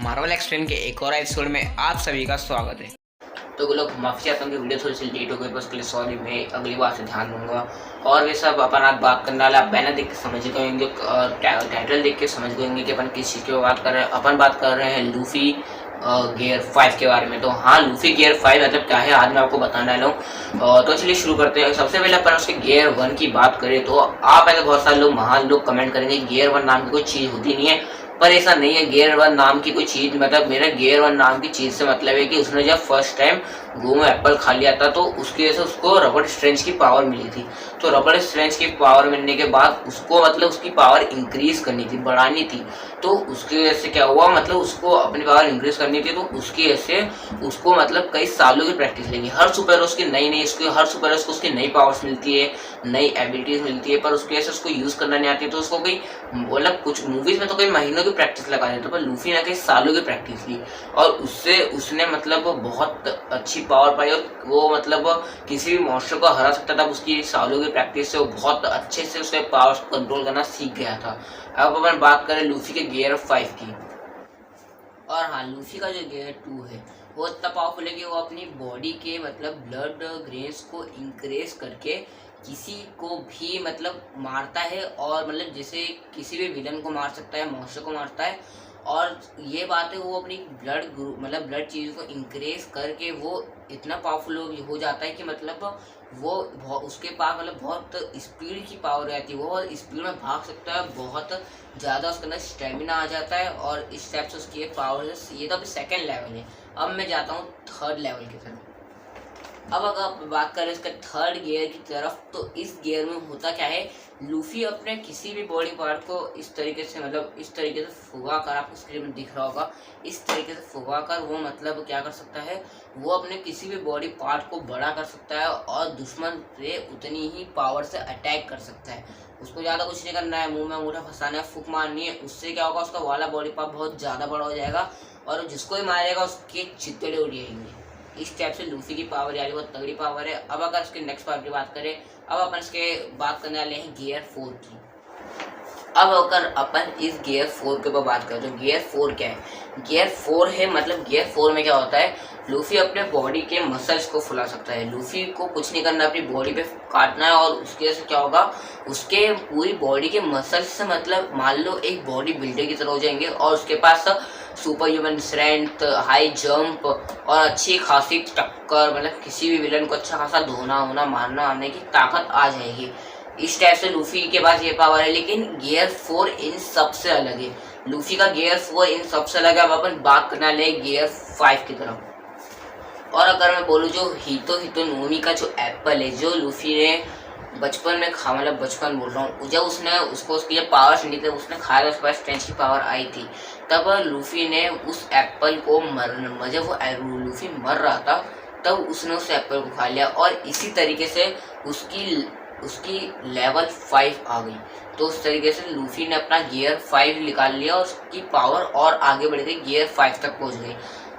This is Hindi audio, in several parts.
मार्वल एक्सप्लेन के एक और एपिसोड में आप सभी का स्वागत है। तो लोग माफी चाहता हूँ कि वीडियो थोड़ी सी लेट हो गई, बस के लिए सॉरी। मैं अगली बार से ध्यान दूंगा। और वे सब अपन आज बात करने वाले, आप बैनर देख के समझ गए होंगे, टाइटल देख के समझ गए होंगे कि अपन किस चीज़ की बात कर रहे हैं। अपन बात कर रहे हैं लूफी गियर 5 के बारे में। तो हाँ, लूफी गियर 5 मतलब क्या है आज मैं आपको बताने वाला हूँ। तो चलिए शुरू करते हैं। सबसे पहले अपन उसके गियर 1 की बात करें तो आप ऐसे बहुत सारे लोग, महान लोग कमेंट करेंगे गियर 1 नाम की कोई चीज़ होती नहीं है, पर ऐसा नहीं है। गियर 1 नाम की कोई चीज़, मतलब मेरा गियर 1 नाम की चीज़ से मतलब है कि उसने जब फर्स्ट टाइम गोमो एप्पल खा लिया था तो उसकी वजह से उसको रबड़ स्ट्रेंच की पावर मिली थी। तो रबड़ स्ट्रेंच की पावर मिलने के बाद उसको मतलब उसकी पावर इंक्रीज करनी थी, बढ़ानी थी। तो उसकी वजह से क्या हुआ, मतलब उसको अपनी पावर इंक्रीज करनी थी, तो उसकी वजह से उसको मतलब कई सालों की प्रैक्टिस लगी। हर सुपर हीरो की नई उसकी हर सुपर हीरो को उसकी नई पावर्स मिलती है, नई एबिलिटीज मिलती है, पर उसकी वजह से उसको यूज करना नहीं आती। तो उसको कई मतलब कुछ मूवीज में तो कई महीनों की प्रैक्टिस लगा देते, पर लूफी ने कई सालों की प्रैक्टिस ली और उससे उसने मतलब बहुत अच्छी पावर पाई और वो मतलब किसी भी मॉन्स्टर को हरा सकता था। उसकी सालों की प्रैक्टिस से वो बहुत अच्छे से उसके पावर्स को कंट्रोल करना सीख गया था। अब अपन बात करें लूफी के गियर 5 की। और हाँ, लूफी का जो गियर 2 है वो इतना पावरफुल है कि वो अपनी बॉडी के मतलब ब्लड ग्रेन्स को इंक्रीज करके किसी को भी मतलब मारता है, और मतलब जैसे किसी भी विलन को मार सकता है, मॉन्स्टर को मारता है। और ये बात है, वो अपनी ब्लड मतलब ब्लड चीज़ को इंक्रीज करके वो इतना पावरफुल हो जाता है कि मतलब वो उसके पास मतलब बहुत स्पीड की पावर रहती है। वो बहुत स्पीड में भाग सकता है, बहुत ज़्यादा उसके अंदर स्टेमिना आ जाता है और इस टाइप से उसकी पावर है। ये तो अभी सेकेंड लेवल है। अब मैं जाता हूँ थर्ड लेवल की तरफ। अब अगर आप बात करें इसके थर्ड गियर की तरफ, तो इस गियर में होता क्या है, लूफी अपने किसी भी बॉडी पार्ट को इस तरीके से मतलब इस तरीके से फुगा कर, आपको स्क्रीन में दिख रहा होगा, इस तरीके से फुगा कर वो मतलब क्या कर सकता है, वो अपने किसी भी बॉडी पार्ट को बड़ा कर सकता है और दुश्मन से उतनी ही पावर से अटैक कर सकता है। उसको ज़्यादा कुछ नहीं करना है, मुंह में अंगूठा फंसाना है, फूक मारनी है। उससे क्या होगा, उसका वाला बॉडी पार्ट बहुत ज़्यादा बड़ा हो जाएगा और जिसको भी मारेगा उसके चित्तड़े उड़ जाएंगे। इस टाइप से लूफी की पावर यानी बहुत तगड़ी पावर है। अब अगर इसके नेक्स्ट पार्ट की बात करें, अब अपन इसके बात करने वाले हैं गियर 4 की। अब अगर अपन इस गियर 4 के ऊपर बात करें तो गियर 4 क्या है, गियर 4 है मतलब गियर 4 में क्या होता है, लूफी अपने बॉडी के मसल्स को फुला सकता है। लूफी को कुछ नहीं करना, अपनी बॉडी पे काटना है और उसकी वजह से क्या होगा, उसके पूरी बॉडी के मसल्स से मतलब मान लो एक बॉडी बिल्डर की तरह हो जाएंगे और उसके पास super human strength, high jump और अच्छी खासी टक्कर, मतलब किसी भी विलन को अच्छा खासा धोना होना मारना आने की ताकत आ जाएगी। इस टाइप से लूफी के पास ये पावर है। लेकिन गियर 4 इन सबसे अलग है। लूफी का गियर 4 इन सबसे अलग है। अब अपन बात करने वाले गियर 5 की तरफ। और अगर मैं बोलूँ जो हितो नोमी का जो एप्पल है, जो लूफी ने बचपन में खा, मतलब बचपन बोल रहा हूँ, जब उसने उसको उसकी जब पावर मिली थी, उसने खाया था, उसके पास स्ट्रेंथ की पावर आई थी, तब लूफी ने उस एप्पल को जब वो लूफी मर रहा था तब उसने उस एप्पल को खा लिया और इसी तरीके से उसकी लेवल 5 आ गई। तो उस तरीके से लूफी ने अपना गियर 5 निकाल लिया और उसकी पावर और आगे बढ़ गई, गियर 5 तक पहुंच गई।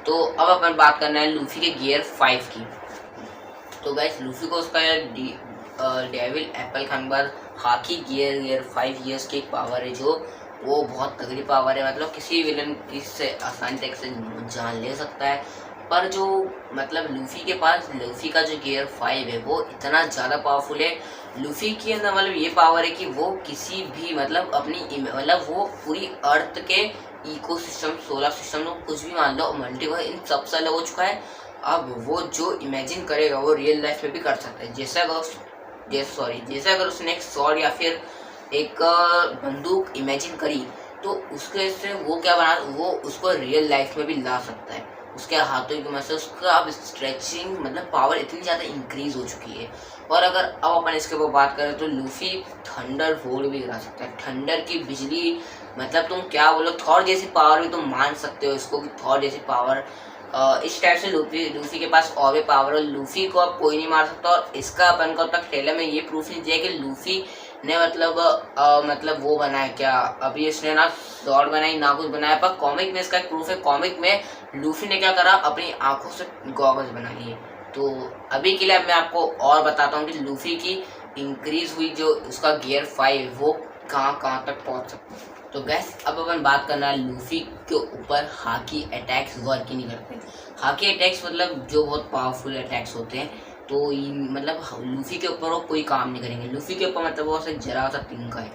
तो अब अपन बात करना है लूफी के गियर 5 की। तो गाइस, लूफी को उसका डेविल एप्पल खाने बाद हाकी गियर 5 ईयर्स की एक पावर है, जो वो बहुत तगड़ी पावर है। मतलब किसी विलन से आसानी तरीके से जान ले सकता है। पर जो मतलब लूफी के पास लूफी का जो गियर 5 है वो इतना ज़्यादा पावरफुल है। लूफी के अंदर मतलब ये पावर है कि वो किसी भी मतलब अपनी मतलब वो पूरी अर्थ के इकोसिस्टम, सोलर सिस्टम में कुछ भी मान लो, मल्टीवर्स, इन सब से अलग हो चुका है। अब वो जो इमेजिन करेगा वो रियल लाइफ में भी कर सकता है। जैसे अगर उसने एक स्वॉर्ड या फिर एक बंदूक इमेजिन करी तो उसके से वो क्या बना, वो उसको रियल लाइफ में भी ला सकता है। उसके हाथों की मदद से उसका अब स्ट्रेचिंग मतलब पावर इतनी ज़्यादा इंक्रीज हो चुकी है। और अगर अब अपन इसके ऊपर बात करें तो लूफी थंडर बोल्ट भी गिरा सकता है। थंडर की बिजली, मतलब तुम क्या बोलो, थॉर जैसी पावर भी तुम मान सकते हो इसको कि थॉर जैसी पावर। इस टाइप से लूफी के पास और भी पावर है। लूफी को अब कोई नहीं मार सकता। और इसका अपन को तक ट्रेलर में ये प्रूफ नहीं दिया कि लूफी ने मतलब वो बनाया क्या, अभी इसने ना स्वॉर्ड बनाई ना कुछ बनाया। पर कॉमिक में इसका एक प्रूफ है। कॉमिक में लूफी ने क्या करा, अपनी आंखों से गॉगल्स बना लिए। तो अभी के लिए अब मैं आपको और बताता हूँ कि लूफी की इंक्रीज हुई जो उसका गियर 5 वो कहाँ तक पहुँच सकता है। तो गैस अब अपन बात करना है लूफी के ऊपर हाकी अटैक्स वर्क ही नहीं करते। हाकी अटैक्स मतलब जो बहुत पावरफुल अटैक्स होते हैं, तो मतलब लूफी के ऊपर वो कोई काम नहीं करेंगे। लूफी के ऊपर मतलब वो सिर्फ जरा सा तिनका है,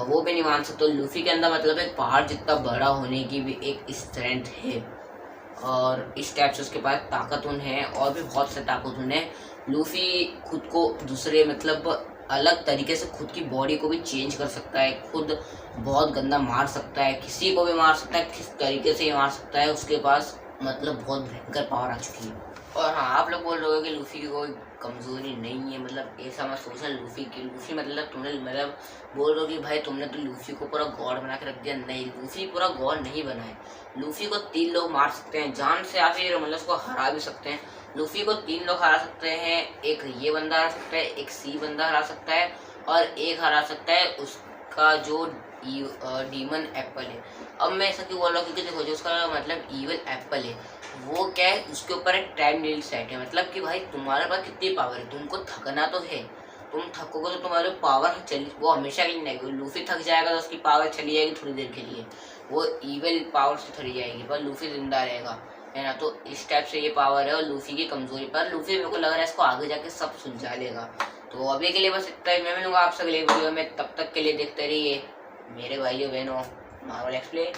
वो भी नहीं मान सकते। लूफी के अंदर मतलब एक पहाड़ जितना बड़ा होने की भी एक स्ट्रेंथ है, और इस टाइप से उसके पास ताकतून है और भी बहुत से ताकतून है। लूफी खुद को दूसरे मतलब अलग तरीके से खुद की बॉडी को भी चेंज कर सकता है, खुद बहुत गंदा मार सकता है, किसी को भी मार सकता है, किस तरीके से मार सकता है, उसके पास मतलब बहुत भयंकर पावर आ चुकी है। और हाँ, आप लोग बोल रहे हो कि लूफी की कोई कमज़ोरी नहीं है, मतलब ऐसा मत सोचना। लूफी मतलब तुमने मतलब बोल रहे हो कि भाई तुमने तो लूफी को पूरा गॉड बना के रख दिया। नहीं, लूफी पूरा गॉड नहीं बना है। लूफी को 3 लोग मार सकते हैं जान से, या फिर मतलब उसको हरा भी सकते हैं। लूफी को 3 लोग हरा सकते हैं, एक ये बंदा हरा सकता है, एक सी बंदा हरा सकता है, और एक हरा सकता है उसका जो डीमन एप्पल है। अब मैं ऐसा क्यों बोल रहा हूँ, क्योंकि देखो जो उसका मतलब ईवल एप्पल है वो क्या है, उसके ऊपर एक टाइम लिमिट सेट है। मतलब कि भाई तुम्हारे पास कितनी पावर है, तुमको थकना तो है, तुम थकोगे तो तुम्हारी पावर चली, वो हमेशा के लिए नहीं आएगी। लूफी थक जाएगा तो उसकी पावर चली जाएगी थोड़ी देर के लिए, वो ईवल पावर से थोड़ी जाएगी, पर लूफी जिंदा रहेगा, है ना। तो इस टाइप से ये पावर है, और लूफी की कमजोरी पर लूफी मेरे को लग रहा है इसको आगे जाके सब सुलझा लेगा। तो अभी के लिए बस इतना ही, मैं मिलूंगा आपसे अगले वीडियो में। तब तक के लिए देखते रहिए मेरे भाइयों बहनों मार्वल एक्सप्लेन।